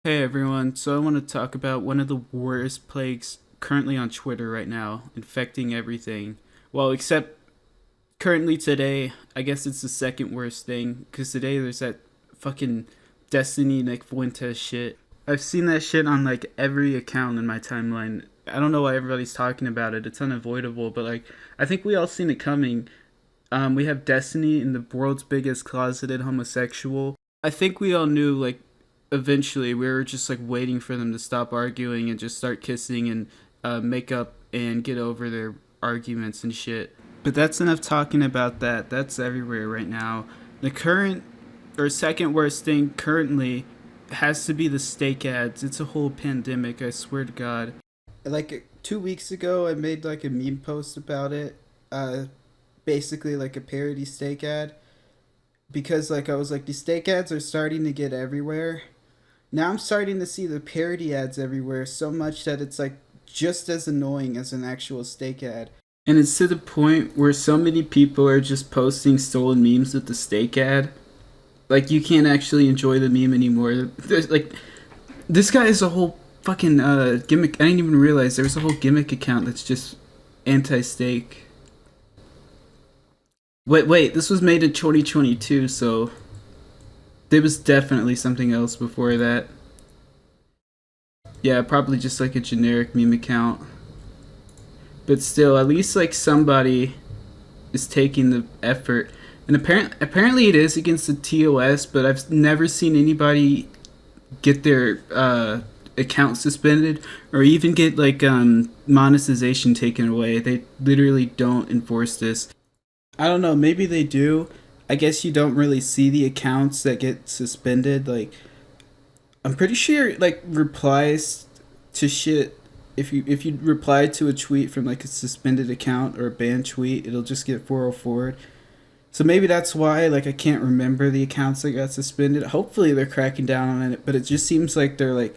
Hey everyone, so I want to talk about one of the worst plagues currently on Twitter right now, infecting everything. Well, except currently today, I guess it's the second worst thing, because today there's that fucking Destiny Nick Fuentes shit. I've seen that shit on like every account in my timeline. I don't know why everybody's talking about it, it's unavoidable, but like, I think we all seen it coming. We have Destiny in the world's biggest closeted homosexual. I think we all knew, like, eventually we were just like waiting for them to stop arguing and just start kissing and make up and get over their arguments and shit. But that's enough talking about that. That's everywhere right now. The current or second worst thing currently has to be the steak ads. It's a whole pandemic, I swear to God. Like 2 weeks ago, I made like a meme post about it. Basically, like a parody steak ad. Because, like, I was like, these steak ads are starting to get everywhere. Now I'm starting to see the parody ads everywhere so much that it's like just as annoying as an actual steak ad. And it's to the point where so many people are just posting stolen memes with the steak ad. Like you can't actually enjoy the meme anymore. There's like this guy is a whole fucking gimmick. I didn't even realize there was a whole gimmick account that's just anti-steak. Wait, this was made in 2022, so there was definitely something else before that. Yeah, probably just like a generic meme account. But still, at least like somebody is taking the effort. And apparently it is against the TOS, but I've never seen anybody get their account suspended or even get like monetization taken away. They literally don't enforce this. I don't know, maybe they do. I guess you don't really see the accounts that get suspended. Like I'm pretty sure like replies to shit, if you reply to a tweet from like a suspended account or a banned tweet, it'll just get 404'd. So maybe that's why like I can't remember the accounts that got suspended. Hopefully they're cracking down on it, but it just seems like they're like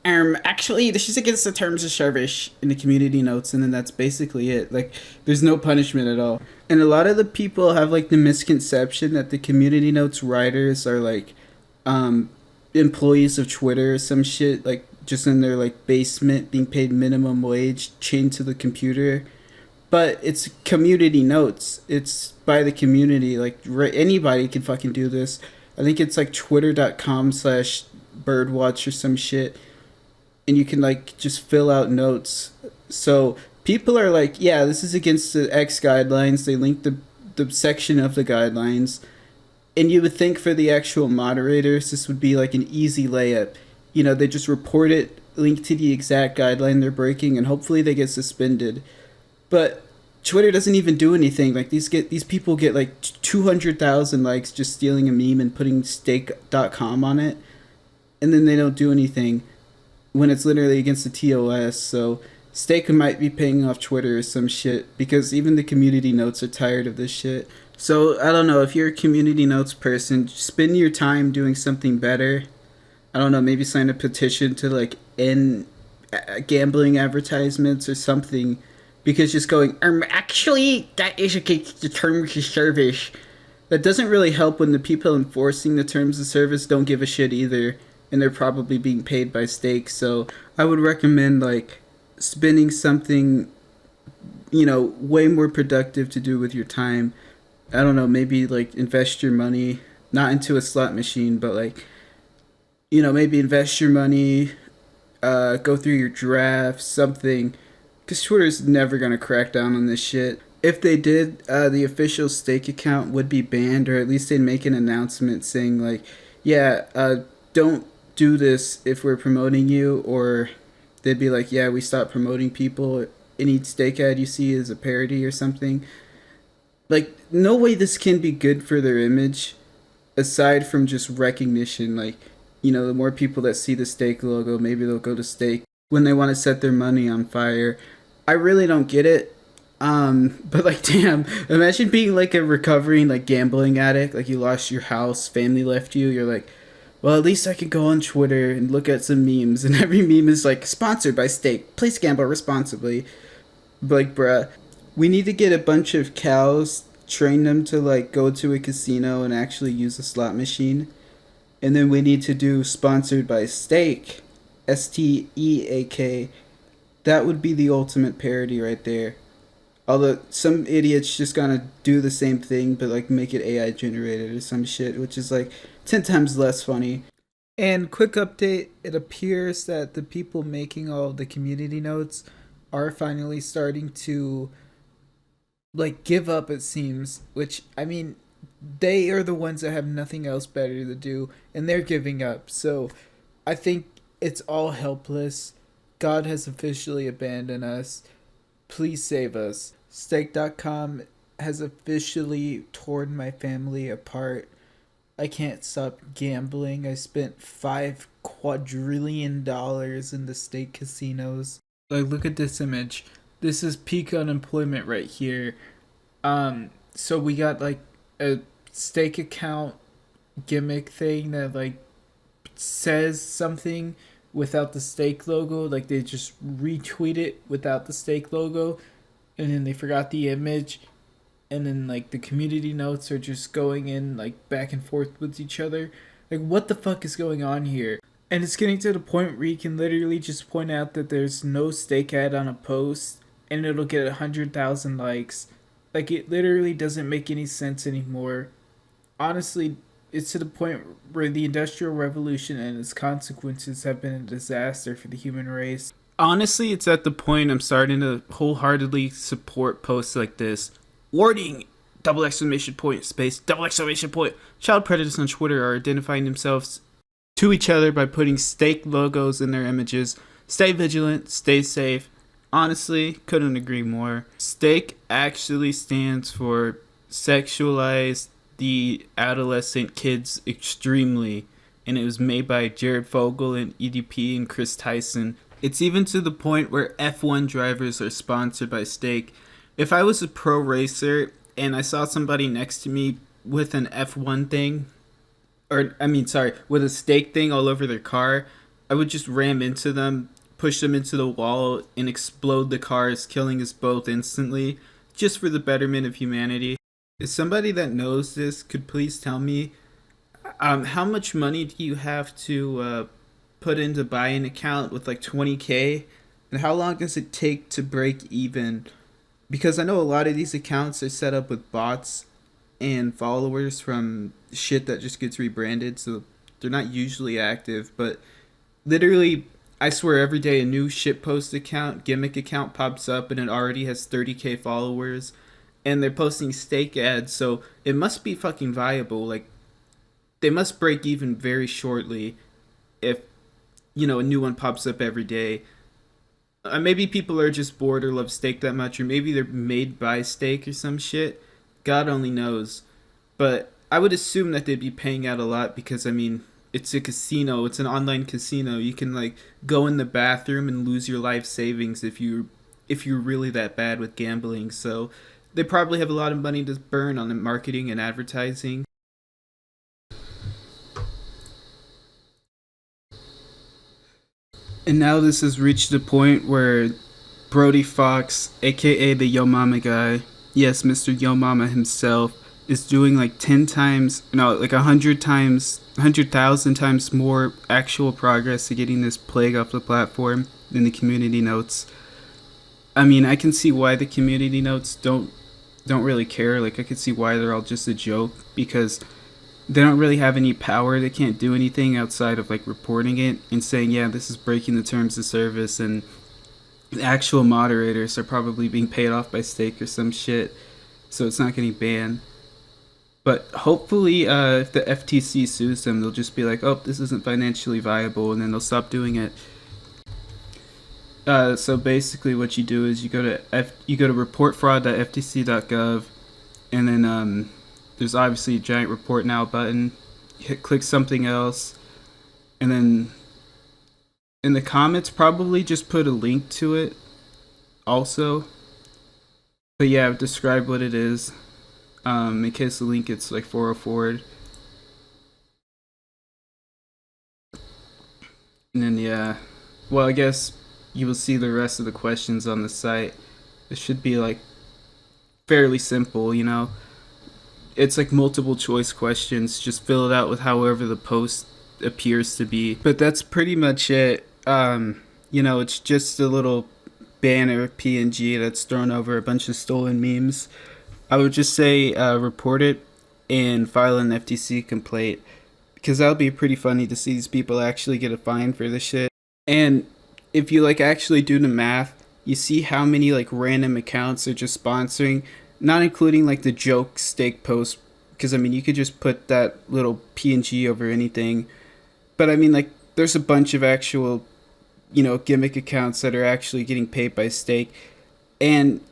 actually this is against the terms of service in the community notes, and then that's basically it. Like there's no punishment at all. And a lot of the people have like the misconception that the community notes writers are like um employees of Twitter or some shit, like just in their like basement being paid minimum wage chained to the computer. But it's community notes, it's by the community. Like anybody can fucking do this. I think it's like twitter.com/birdwatch or some shit, and you can like just fill out notes. So people are like, yeah, this is against the X guidelines. They link the section of the guidelines, and you would think for the actual moderators this would be like an easy layup. You know, they just report it, link to the exact guideline they're breaking, and hopefully they get suspended. But Twitter doesn't even do anything. Like these people get like 200,000 likes just stealing a meme and putting stake.com on it, and then they don't do anything when it's literally against the TOS. So Stake might be paying off Twitter or some shit, because even the community notes are tired of this shit. So I don't know, if you're a community notes person, spend your time doing something better. I don't know, maybe sign a petition to like end gambling advertisements or something, because just going actually that is against the terms of service, that doesn't really help when the people enforcing the terms of service don't give a shit either, and they're probably being paid by Stake. So I would recommend like spending something, you know, way more productive to do with your time. I don't know, maybe like invest your money not into a slot machine, but like, you know, maybe invest your money, go through your draft, something, because Twitter's never gonna crack down on this shit. If they did, the official Stake account would be banned, or at least they'd make an announcement saying like, yeah, don't do this if we're promoting you, or they'd be like, yeah, we stopped promoting people. Any Stake ad you see is a parody or something. Like, no way this can be good for their image, aside from just recognition. Like, you know, the more people that see the Stake logo, maybe they'll go to Stake when they want to set their money on fire. I really don't get it. But like, damn, imagine being like a recovering like gambling addict. Like you lost your house, family left you. You're like, well, at least I can go on Twitter and look at some memes, and every meme is like sponsored by Stake. Please gamble responsibly. But like, bruh, we need to get a bunch of cows, train them to like go to a casino and actually use a slot machine, And then we need to do sponsored by Steak, Steak. That would be the ultimate parody right there. Although some idiots just gonna do the same thing but like make it AI generated or some shit, which is like 10 times less funny. And quick update, it appears that the people making all of the community notes are finally starting to like give up, it seems, which I mean they are the ones that have nothing else better to do and they're giving up. So I think it's all helpless. God has officially abandoned us. Please save us. Stake.com has officially torn my family apart. I can't stop gambling. I spent $5 quadrillion in the stake casinos. Like, look at this image. This is peak unemployment right here. So we got like a stake account gimmick thing that like says something without the stake logo. Like they just retweet it without the stake logo, and then they forgot the image, and then like the community notes are just going in like back and forth with each other. Like what the fuck is going on here? And it's getting to the point where you can literally just point out that there's no stake ad on a post and it'll get 100,000 likes. Like it literally doesn't make any sense anymore. Honestly, it's to the point where the Industrial Revolution and its consequences have been a disaster for the human race. Honestly, it's at the point I'm starting to wholeheartedly support posts like this. Warning! Double exclamation point, space, double exclamation point. Child predators on Twitter are identifying themselves to each other by putting stake logos in their images. Stay vigilant, stay safe. Honestly, couldn't agree more. Stake actually stands for sexualized the adolescent kids extremely, and it was made by Jared Fogle and EDP and Chris Tyson. It's even to the point where F1 drivers are sponsored by Stake. If I was a pro racer and I saw somebody next to me with an F1 thing, with a stake thing all over their car, I would just ram into them, push them into the wall, and explode the cars, killing us both instantly, just for the betterment of humanity. If somebody that knows this could please tell me, how much money do you have to put in to buy an account with like 20K? And how long does it take to break even? Because I know a lot of these accounts are set up with bots and followers from shit that just gets rebranded, so they're not usually active. But literally, I swear every day a new shitpost account, gimmick account pops up and it already has 30K followers. And they're posting stake ads, so it must be fucking viable. Like, they must break even very shortly if, a new one pops up every day. Maybe people are just bored or love Stake that much, or maybe they're made by Stake or some shit. God only knows. But I would assume that they'd be paying out a lot because, I mean, it's a casino. It's an online casino. You can, like, go in the bathroom and lose your life savings if you're really that bad with gambling. So they probably have a lot of money to burn on the marketing and advertising. And now this has reached a point where Brody Fox, aka the Yo Mama guy, yes, Mr. Yo Mama himself, is doing like 10 times, no, like 100 times, 100,000 times more actual progress to getting this plague off the platform than the community notes. I mean, I can see why the community notes don't really care. Like, I could see why they're all just a joke, because they don't really have any power. They can't do anything outside of like reporting it and saying, yeah, this is breaking the terms of service, and the actual moderators are probably being paid off by Stake or some shit, so it's not getting banned. But hopefully, if the FTC sues them, they'll just be like, oh, this isn't financially viable, and then they'll stop doing it. So basically, what you do is you go to reportfraud.ftc.gov, and then there's obviously a giant report now button. Click something else, and then in the comments probably just put a link to it also. But yeah, describe what it is, in case the link gets like 404'd. And then yeah, well, I guess you will see the rest of the questions on the site. It should be like fairly simple, it's like multiple choice questions. Just fill it out with however the post appears to be. But that's pretty much it. It's just a little banner PNG that's thrown over a bunch of stolen memes. I would just say report it and file an FTC complaint, because that would be pretty funny to see these people actually get a fine for this shit. And if you like actually do the math, you see how many like random accounts are just sponsoring, not including like the joke steak post, because I mean you could just put that little PNG over anything. But I mean, like, there's a bunch of actual, gimmick accounts that are actually getting paid by Steak, and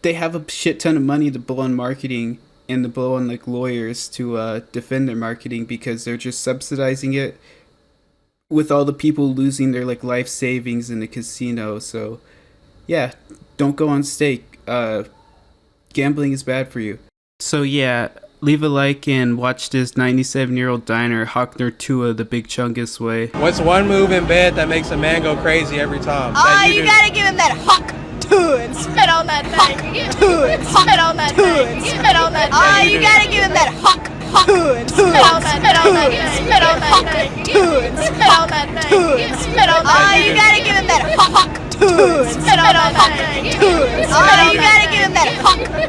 they have a shit ton of money to blow on marketing and to blow on like lawyers to defend their marketing, because they're just subsidizing it with all the people losing their like life savings in the casino. So yeah, don't go on Steak. Gambling is bad for you. So yeah, leave a like and watch this 97-year-old diner hawk their Tua the Big Chungus way. What's one move in bed that makes a man go crazy every time? You gotta give him that hawk and spit on that thing. And spit on that thing. Spit on that thing. You gotta give him that hawk and spit on that thing. Spit on that thing. Spit on that thing. Spit on that thing. You gotta give him that hawk and spit on that thing. You gotta give him that hawk.